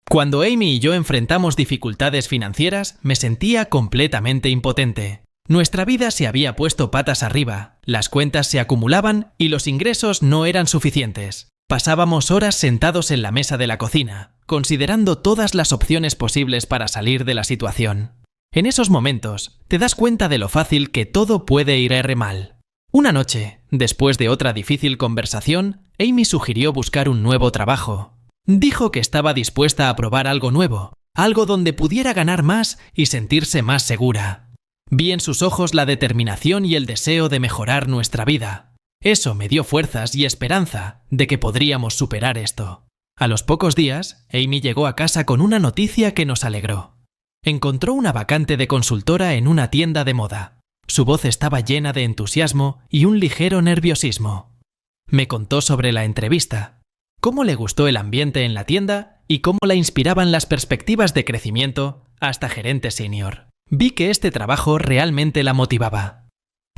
Cuando Amy y yo enfrentamos dificultades financieras, me sentía completamente impotente. Nuestra vida se había puesto patas arriba, las cuentas se acumulaban y los ingresos no eran suficientes. Pasábamos horas sentados en la mesa de la cocina, considerando todas las opciones posibles para salir de la situación. En esos momentos, te das cuenta de lo fácil que todo puede ir mal. Una noche, después de otra difícil conversación, Amy sugirió buscar un nuevo trabajo. Dijo que estaba dispuesta a probar algo nuevo, algo donde pudiera ganar más y sentirse más segura. Vi en sus ojos la determinación y el deseo de mejorar nuestra vida. Eso me dio fuerzas y esperanza de que podríamos superar esto. A los pocos días, Amy llegó a casa con una noticia que nos alegró. Encontró una vacante de consultora en una tienda de moda. Su voz estaba llena de entusiasmo y un ligero nerviosismo. Me contó sobre la entrevista, cómo le gustó el ambiente en la tienda y cómo la inspiraban las perspectivas de crecimiento hasta gerente senior. Vi que este trabajo realmente la motivaba.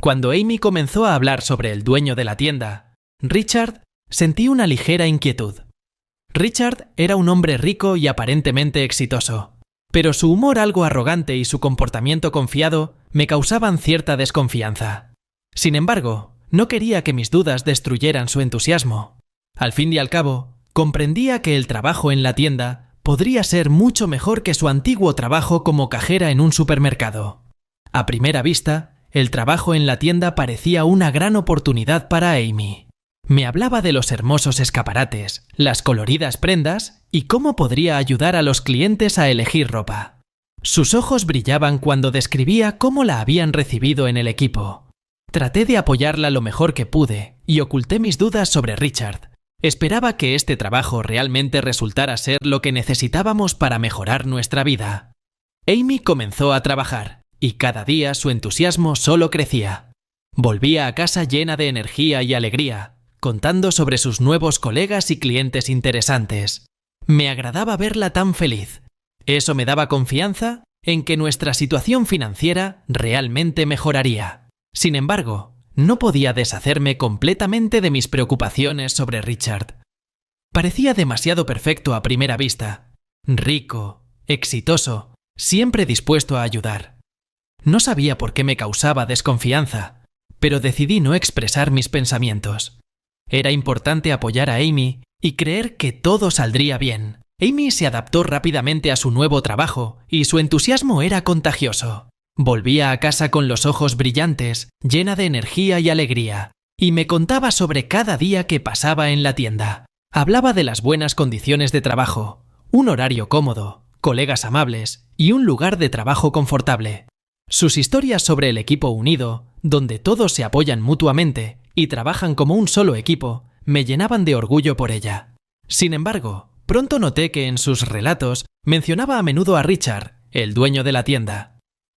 Cuando Amy comenzó a hablar sobre el dueño de la tienda, Richard, sentí una ligera inquietud. Richard era un hombre rico y aparentemente exitoso, pero su humor algo arrogante y su comportamiento confiado me causaban cierta desconfianza. Sin embargo, no quería que mis dudas destruyeran su entusiasmo. Al fin y al cabo, comprendía que el trabajo en la tienda podría ser mucho mejor que su antiguo trabajo como cajera en un supermercado. A primera vista, el trabajo en la tienda parecía una gran oportunidad para Amy. Me hablaba de los hermosos escaparates, las coloridas prendas y cómo podría ayudar a los clientes a elegir ropa. Sus ojos brillaban cuando describía cómo la habían recibido en el equipo. Traté de apoyarla lo mejor que pude y oculté mis dudas sobre Richard. Esperaba que este trabajo realmente resultara ser lo que necesitábamos para mejorar nuestra vida. Amy comenzó a trabajar y cada día su entusiasmo solo crecía. Volvía a casa llena de energía y alegría, contando sobre sus nuevos colegas y clientes interesantes. Me agradaba verla tan feliz. Eso me daba confianza en que nuestra situación financiera realmente mejoraría. Sin embargo, no podía deshacerme completamente de mis preocupaciones sobre Richard. Parecía demasiado perfecto a primera vista. Rico, exitoso, siempre dispuesto a ayudar. No sabía por qué me causaba desconfianza, pero decidí no expresar mis pensamientos. Era importante apoyar a Amy y creer que todo saldría bien. Amy se adaptó rápidamente a su nuevo trabajo y su entusiasmo era contagioso. Volvía a casa con los ojos brillantes, llena de energía y alegría, y me contaba sobre cada día que pasaba en la tienda. Hablaba de las buenas condiciones de trabajo, un horario cómodo, colegas amables y un lugar de trabajo confortable. Sus historias sobre el equipo unido, donde todos se apoyan mutuamente y trabajan como un solo equipo, me llenaban de orgullo por ella. Sin embargo, pronto noté que en sus relatos mencionaba a menudo a Richard, el dueño de la tienda.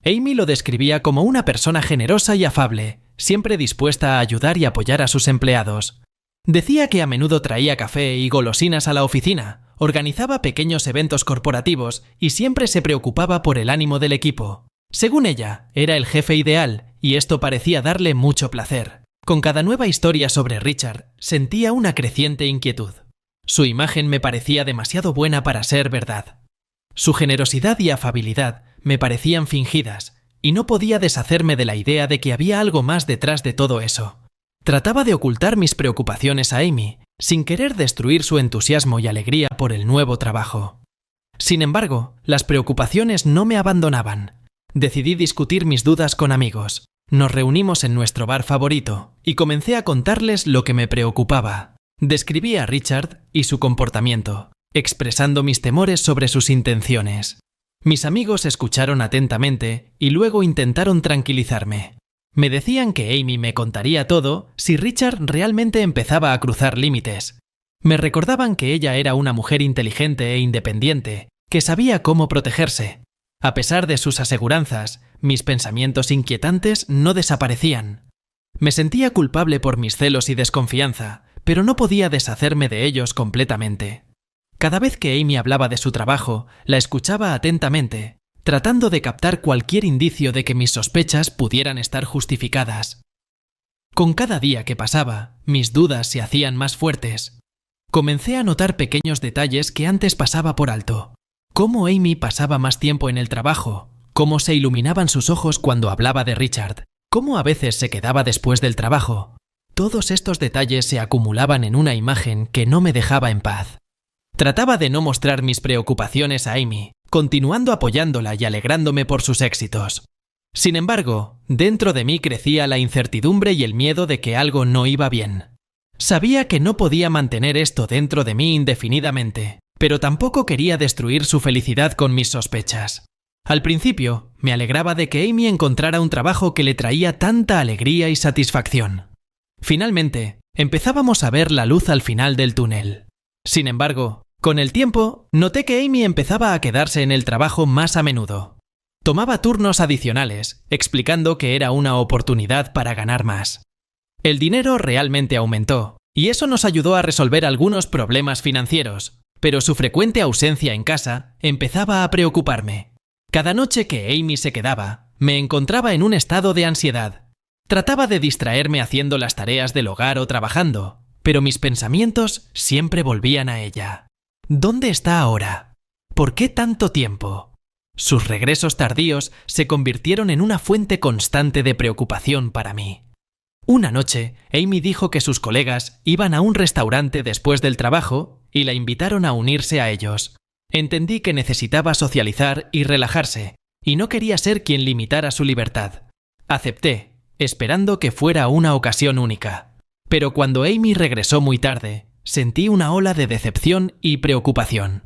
Amy lo describía como una persona generosa y afable, siempre dispuesta a ayudar y apoyar a sus empleados. Decía que a menudo traía café y golosinas a la oficina, organizaba pequeños eventos corporativos y siempre se preocupaba por el ánimo del equipo. Según ella, era el jefe ideal y esto parecía darle mucho placer. Con cada nueva historia sobre Richard, sentía una creciente inquietud. Su imagen me parecía demasiado buena para ser verdad. Su generosidad y afabilidad me parecían fingidas, y no podía deshacerme de la idea de que había algo más detrás de todo eso. Trataba de ocultar mis preocupaciones a Amy, sin querer destruir su entusiasmo y alegría por el nuevo trabajo. Sin embargo, las preocupaciones no me abandonaban. Decidí discutir mis dudas con amigos. Nos reunimos en nuestro bar favorito, y comencé a contarles lo que me preocupaba. Describí a Richard y su comportamiento, expresando mis temores sobre sus intenciones. Mis amigos escucharon atentamente y luego intentaron tranquilizarme. Me decían que Amy me contaría todo si Richard realmente empezaba a cruzar límites. Me recordaban que ella era una mujer inteligente e independiente, que sabía cómo protegerse. A pesar de sus aseguranzas, mis pensamientos inquietantes no desaparecían. Me sentía culpable por mis celos y desconfianza, pero no podía deshacerme de ellos completamente. Cada vez que Amy hablaba de su trabajo, la escuchaba atentamente, tratando de captar cualquier indicio de que mis sospechas pudieran estar justificadas. Con cada día que pasaba, mis dudas se hacían más fuertes. Comencé a notar pequeños detalles que antes pasaba por alto. Cómo Amy pasaba más tiempo en el trabajo, cómo se iluminaban sus ojos cuando hablaba de Richard, cómo a veces se quedaba después del trabajo. Todos estos detalles se acumulaban en una imagen que no me dejaba en paz. Trataba de no mostrar mis preocupaciones a Amy, continuando apoyándola y alegrándome por sus éxitos. Sin embargo, dentro de mí crecía la incertidumbre y el miedo de que algo no iba bien. Sabía que no podía mantener esto dentro de mí indefinidamente, pero tampoco quería destruir su felicidad con mis sospechas. Al principio, me alegraba de que Amy encontrara un trabajo que le traía tanta alegría y satisfacción. Finalmente, empezábamos a ver la luz al final del túnel. Sin embargo, con el tiempo, noté que Amy empezaba a quedarse en el trabajo más a menudo. Tomaba turnos adicionales, explicando que era una oportunidad para ganar más. El dinero realmente aumentó, y eso nos ayudó a resolver algunos problemas financieros, pero su frecuente ausencia en casa empezaba a preocuparme. Cada noche que Amy se quedaba, me encontraba en un estado de ansiedad. Trataba de distraerme haciendo las tareas del hogar o trabajando, pero mis pensamientos siempre volvían a ella. ¿Dónde está ahora? ¿Por qué tanto tiempo? Sus regresos tardíos se convirtieron en una fuente constante de preocupación para mí. Una noche, Amy dijo que sus colegas iban a un restaurante después del trabajo y la invitaron a unirse a ellos. Entendí que necesitaba socializar y relajarse, y no quería ser quien limitara su libertad. Acepté, esperando que fuera una ocasión única. Pero cuando Amy regresó muy tarde, sentí una ola de decepción y preocupación.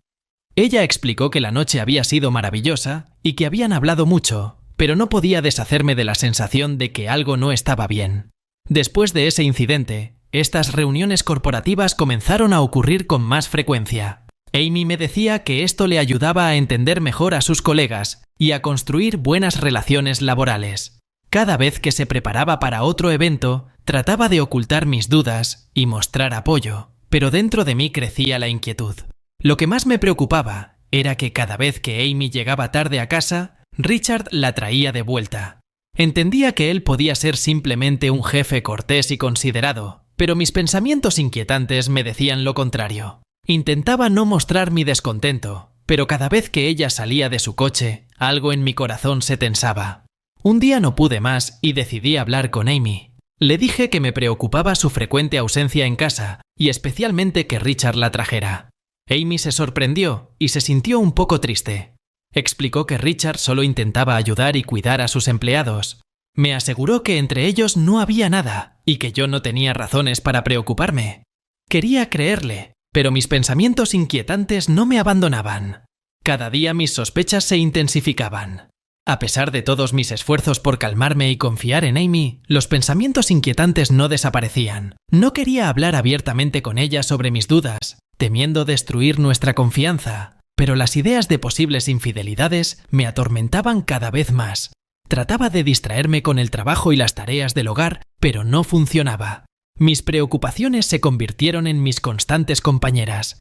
Ella explicó que la noche había sido maravillosa y que habían hablado mucho, pero no podía deshacerme de la sensación de que algo no estaba bien. Después de ese incidente, estas reuniones corporativas comenzaron a ocurrir con más frecuencia. Amy me decía que esto le ayudaba a entender mejor a sus colegas y a construir buenas relaciones laborales. Cada vez que se preparaba para otro evento, trataba de ocultar mis dudas y mostrar apoyo, pero dentro de mí crecía la inquietud. Lo que más me preocupaba era que cada vez que Amy llegaba tarde a casa, Richard la traía de vuelta. Entendía que él podía ser simplemente un jefe cortés y considerado, pero mis pensamientos inquietantes me decían lo contrario. Intentaba no mostrar mi descontento, pero cada vez que ella salía de su coche, algo en mi corazón se tensaba. Un día no pude más y decidí hablar con Amy. Le dije que me preocupaba su frecuente ausencia en casa y especialmente que Richard la trajera. Amy se sorprendió y se sintió un poco triste. Explicó que Richard solo intentaba ayudar y cuidar a sus empleados. Me aseguró que entre ellos no había nada y que yo no tenía razones para preocuparme. Quería creerle, pero mis pensamientos inquietantes no me abandonaban. Cada día mis sospechas se intensificaban. A pesar de todos mis esfuerzos por calmarme y confiar en Amy, los pensamientos inquietantes no desaparecían. No quería hablar abiertamente con ella sobre mis dudas, temiendo destruir nuestra confianza, pero las ideas de posibles infidelidades me atormentaban cada vez más. Trataba de distraerme con el trabajo y las tareas del hogar, pero no funcionaba. Mis preocupaciones se convirtieron en mis constantes compañeras.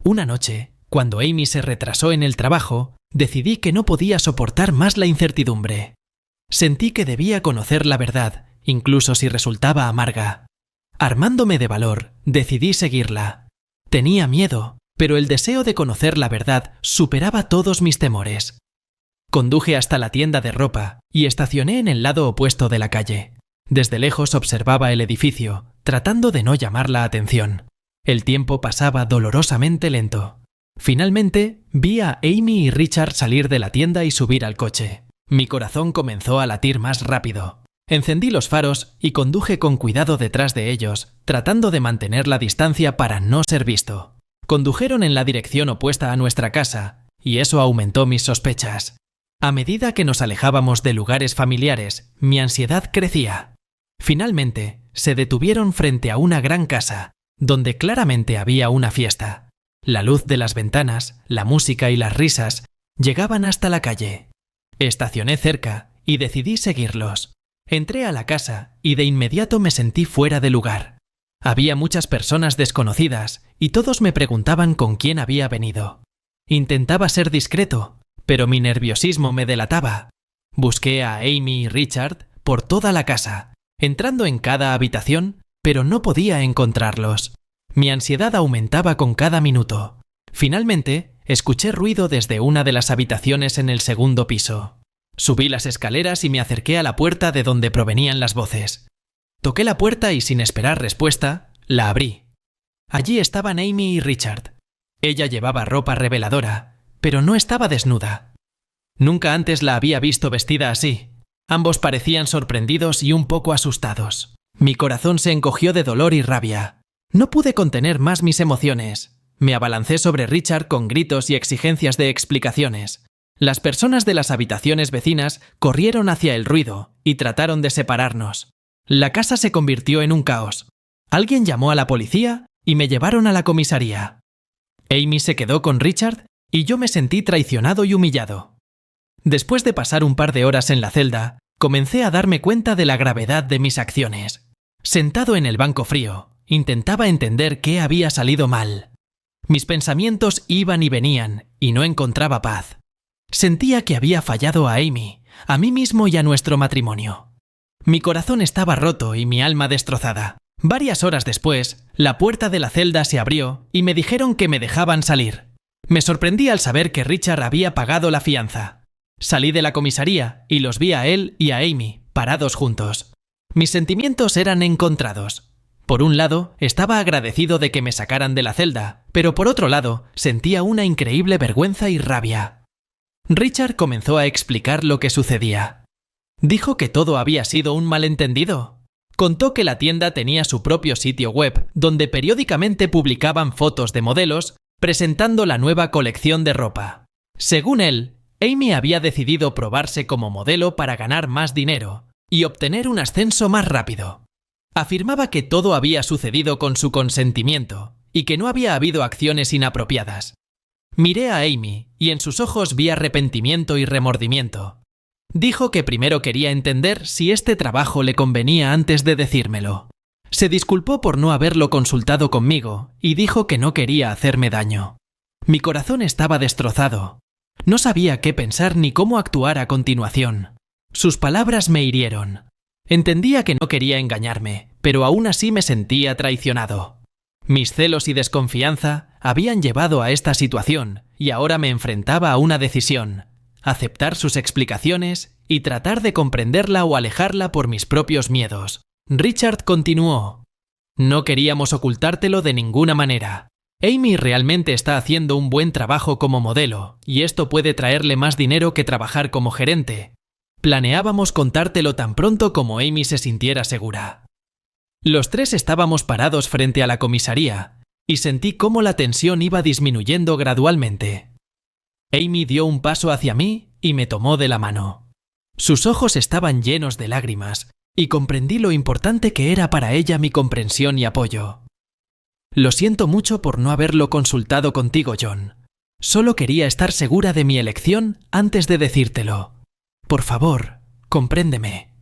Una noche, cuando Amy se retrasó en el trabajo, decidí que no podía soportar más la incertidumbre. Sentí que debía conocer la verdad, incluso si resultaba amarga. Armándome de valor, decidí seguirla. Tenía miedo, pero el deseo de conocer la verdad superaba todos mis temores. Conduje hasta la tienda de ropa y estacioné en el lado opuesto de la calle. Desde lejos observaba el edificio, tratando de no llamar la atención. El tiempo pasaba dolorosamente lento. Finalmente, vi a Amy y Richard salir de la tienda y subir al coche. Mi corazón comenzó a latir más rápido. Encendí los faros y conduje con cuidado detrás de ellos, tratando de mantener la distancia para no ser visto. Condujeron en la dirección opuesta a nuestra casa, y eso aumentó mis sospechas. A medida que nos alejábamos de lugares familiares, mi ansiedad crecía. Finalmente, se detuvieron frente a una gran casa, donde claramente había una fiesta. La luz de las ventanas, la música y las risas llegaban hasta la calle. Estacioné cerca y decidí seguirlos. Entré a la casa y de inmediato me sentí fuera de lugar. Había muchas personas desconocidas y todos me preguntaban con quién había venido. Intentaba ser discreto, pero mi nerviosismo me delataba. Busqué a Amy y Richard por toda la casa, entrando en cada habitación, pero no podía encontrarlos. Mi ansiedad aumentaba con cada minuto. Finalmente, escuché ruido desde una de las habitaciones en el segundo piso. Subí las escaleras y me acerqué a la puerta de donde provenían las voces. Toqué la puerta y, sin esperar respuesta, la abrí. Allí estaban Amy y Richard. Ella llevaba ropa reveladora, pero no estaba desnuda. Nunca antes la había visto vestida así. Ambos parecían sorprendidos y un poco asustados. Mi corazón se encogió de dolor y rabia. No pude contener más mis emociones. Me abalancé sobre Richard con gritos y exigencias de explicaciones. Las personas de las habitaciones vecinas corrieron hacia el ruido y trataron de separarnos. La casa se convirtió en un caos. Alguien llamó a la policía y me llevaron a la comisaría. Amy se quedó con Richard y yo me sentí traicionado y humillado. Después de pasar un par de horas en la celda, comencé a darme cuenta de la gravedad de mis acciones. Sentado en el banco frío, intentaba entender qué había salido mal. Mis pensamientos iban y venían y no encontraba paz. Sentía que había fallado a Amy, a mí mismo y a nuestro matrimonio. Mi corazón estaba roto y mi alma destrozada. Varias horas después, la puerta de la celda se abrió y me dijeron que me dejaban salir. Me sorprendí al saber que Richard había pagado la fianza. Salí de la comisaría y los vi a él y a Amy, parados juntos. Mis sentimientos eran encontrados. Por un lado, estaba agradecido de que me sacaran de la celda, pero por otro lado, sentía una increíble vergüenza y rabia. Richard comenzó a explicar lo que sucedía. Dijo que todo había sido un malentendido. Contó que la tienda tenía su propio sitio web, donde periódicamente publicaban fotos de modelos presentando la nueva colección de ropa. Según él, Amy había decidido probarse como modelo para ganar más dinero y obtener un ascenso más rápido. Afirmaba que todo había sucedido con su consentimiento y que no había habido acciones inapropiadas. Miré a Amy y en sus ojos vi arrepentimiento y remordimiento. Dijo que primero quería entender si este trabajo le convenía antes de decírmelo. Se disculpó por no haberlo consultado conmigo y dijo que no quería hacerme daño. Mi corazón estaba destrozado. No sabía qué pensar ni cómo actuar a continuación. Sus palabras me hirieron. Entendía que no quería engañarme, pero aún así me sentía traicionado. Mis celos y desconfianza habían llevado a esta situación y ahora me enfrentaba a una decisión: aceptar sus explicaciones y tratar de comprenderla o alejarla por mis propios miedos. Richard continuó: no queríamos ocultártelo de ninguna manera. Amy realmente está haciendo un buen trabajo como modelo y esto puede traerle más dinero que trabajar como gerente. Planeábamos contártelo tan pronto como Amy se sintiera segura. Los tres estábamos parados frente a la comisaría y sentí cómo la tensión iba disminuyendo gradualmente. Amy dio un paso hacia mí y me tomó de la mano. Sus ojos estaban llenos de lágrimas y comprendí lo importante que era para ella mi comprensión y apoyo. Lo siento mucho por no haberlo consultado contigo, John. Solo quería estar segura de mi elección antes de decírtelo. Por favor, compréndeme.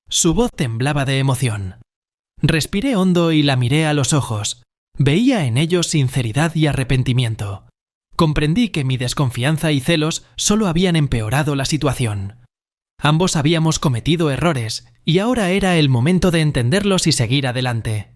Su voz temblaba de emoción. Respiré hondo y la miré a los ojos. Veía en ellos sinceridad y arrepentimiento. Comprendí que mi desconfianza y celos solo habían empeorado la situación. Ambos habíamos cometido errores y ahora era el momento de entenderlos y seguir adelante.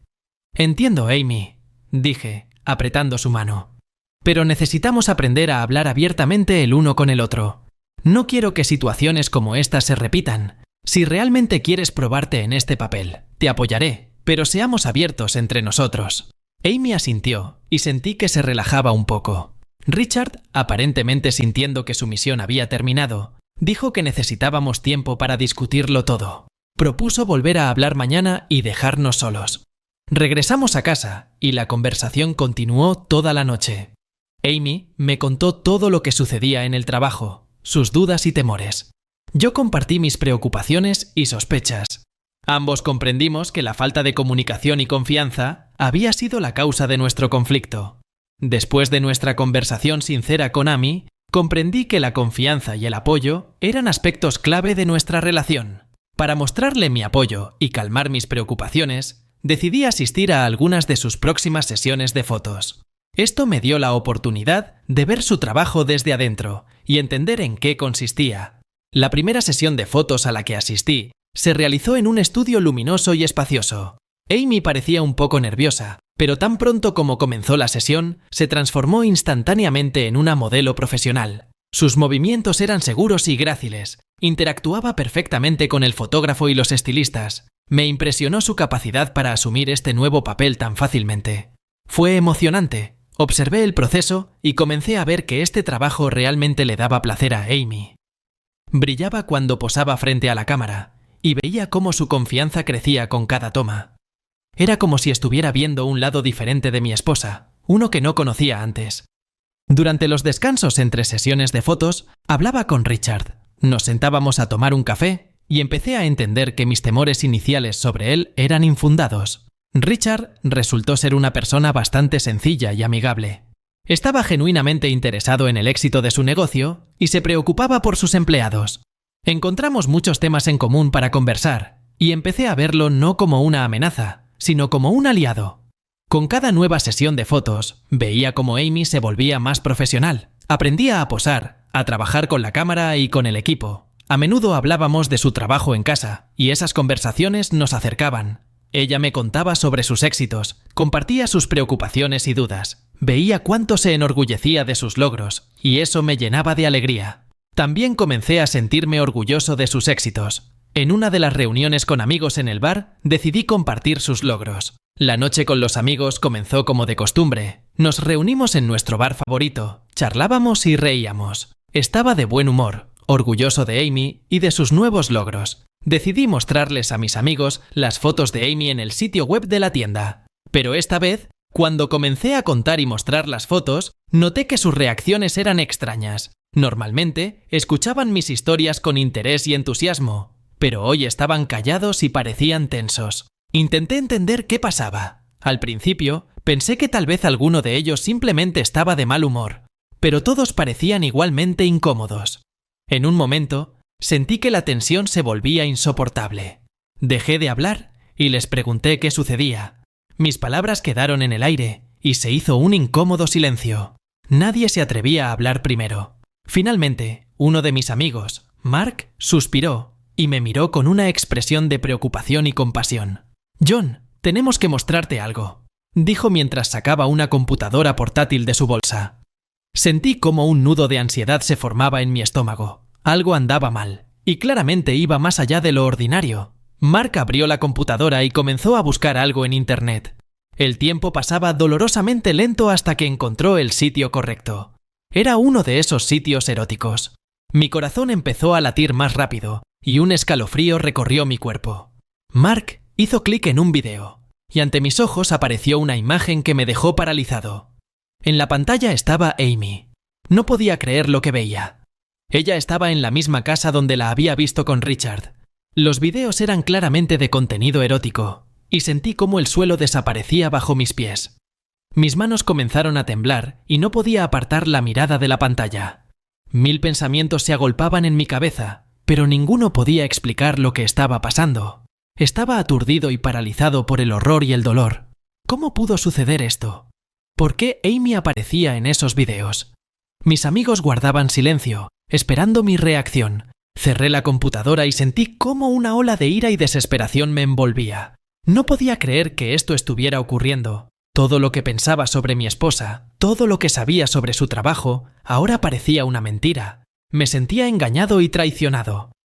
Entiendo, Amy, dije, apretando su mano. Pero necesitamos aprender a hablar abiertamente el uno con el otro. No quiero que situaciones como esta se repitan. Si realmente quieres probarte en este papel, te apoyaré, pero seamos abiertos entre nosotros. Amy asintió y sentí que se relajaba un poco. Richard, aparentemente sintiendo que su misión había terminado, dijo que necesitábamos tiempo para discutirlo todo. Propuso volver a hablar mañana y dejarnos solos. Regresamos a casa y la conversación continuó toda la noche. Amy me contó todo lo que sucedía en el trabajo, sus dudas y temores. Yo compartí mis preocupaciones y sospechas. Ambos comprendimos que la falta de comunicación y confianza había sido la causa de nuestro conflicto. Después de nuestra conversación sincera con Amy, comprendí que la confianza y el apoyo eran aspectos clave de nuestra relación. Para mostrarle mi apoyo y calmar mis preocupaciones, decidí asistir a algunas de sus próximas sesiones de fotos. Esto me dio la oportunidad de ver su trabajo desde adentro y entender en qué consistía. La primera sesión de fotos a la que asistí se realizó en un estudio luminoso y espacioso. Amy parecía un poco nerviosa, pero tan pronto como comenzó la sesión, se transformó instantáneamente en una modelo profesional. Sus movimientos eran seguros y gráciles. Interactuaba perfectamente con el fotógrafo y los estilistas. Me impresionó su capacidad para asumir este nuevo papel tan fácilmente. Fue emocionante. Observé el proceso y comencé a ver que este trabajo realmente le daba placer a Amy. Brillaba cuando posaba frente a la cámara y veía cómo su confianza crecía con cada toma. Era como si estuviera viendo un lado diferente de mi esposa, uno que no conocía antes. Durante los descansos entre sesiones de fotos, hablaba con Richard. Nos sentábamos a tomar un café y empecé a entender que mis temores iniciales sobre él eran infundados. Richard resultó ser una persona bastante sencilla y amigable. Estaba genuinamente interesado en el éxito de su negocio y se preocupaba por sus empleados. Encontramos muchos temas en común para conversar y empecé a verlo no como una amenaza, sino como un aliado. Con cada nueva sesión de fotos, veía cómo Amy se volvía más profesional. Aprendía a posar, a trabajar con la cámara y con el equipo. A menudo hablábamos de su trabajo en casa, y esas conversaciones nos acercaban. Ella me contaba sobre sus éxitos, compartía sus preocupaciones y dudas. Veía cuánto se enorgullecía de sus logros, y eso me llenaba de alegría. También comencé a sentirme orgulloso de sus éxitos. En una de las reuniones con amigos en el bar, decidí compartir sus logros. La noche con los amigos comenzó como de costumbre. Nos reunimos en nuestro bar favorito, charlábamos y reíamos. Estaba de buen humor, orgulloso de Amy y de sus nuevos logros. Decidí mostrarles a mis amigos las fotos de Amy en el sitio web de la tienda. Pero esta vez, cuando comencé a contar y mostrar las fotos, noté que sus reacciones eran extrañas. Normalmente, escuchaban mis historias con interés y entusiasmo, pero hoy estaban callados y parecían tensos. Intenté entender qué pasaba. Al principio, pensé que tal vez alguno de ellos simplemente estaba de mal humor, pero todos parecían igualmente incómodos. En un momento, sentí que la tensión se volvía insoportable. Dejé de hablar y les pregunté qué sucedía. Mis palabras quedaron en el aire y se hizo un incómodo silencio. Nadie se atrevía a hablar primero. Finalmente, uno de mis amigos, Mark, suspiró y me miró con una expresión de preocupación y compasión. «John, tenemos que mostrarte algo», dijo mientras sacaba una computadora portátil de su bolsa. Sentí como un nudo de ansiedad se formaba en mi estómago. Algo andaba mal, y claramente iba más allá de lo ordinario. Mark abrió la computadora y comenzó a buscar algo en Internet. El tiempo pasaba dolorosamente lento hasta que encontró el sitio correcto. Era uno de esos sitios eróticos. Mi corazón empezó a latir más rápido, y un escalofrío recorrió mi cuerpo. Mark hizo clic en un video, y ante mis ojos apareció una imagen que me dejó paralizado. En la pantalla estaba Amy. No podía creer lo que veía. Ella estaba en la misma casa donde la había visto con Richard. Los videos eran claramente de contenido erótico, y sentí cómo el suelo desaparecía bajo mis pies. Mis manos comenzaron a temblar y no podía apartar la mirada de la pantalla. 1000 pensamientos se agolpaban en mi cabeza, pero ninguno podía explicar lo que estaba pasando. Estaba aturdido y paralizado por el horror y el dolor. ¿Cómo pudo suceder esto? ¿Por qué Amy aparecía en esos videos? Mis amigos guardaban silencio, esperando mi reacción. Cerré la computadora y sentí cómo una ola de ira y desesperación me envolvía. No podía creer que esto estuviera ocurriendo. Todo lo que pensaba sobre mi esposa, todo lo que sabía sobre su trabajo, ahora parecía una mentira. Me sentía engañado y traicionado.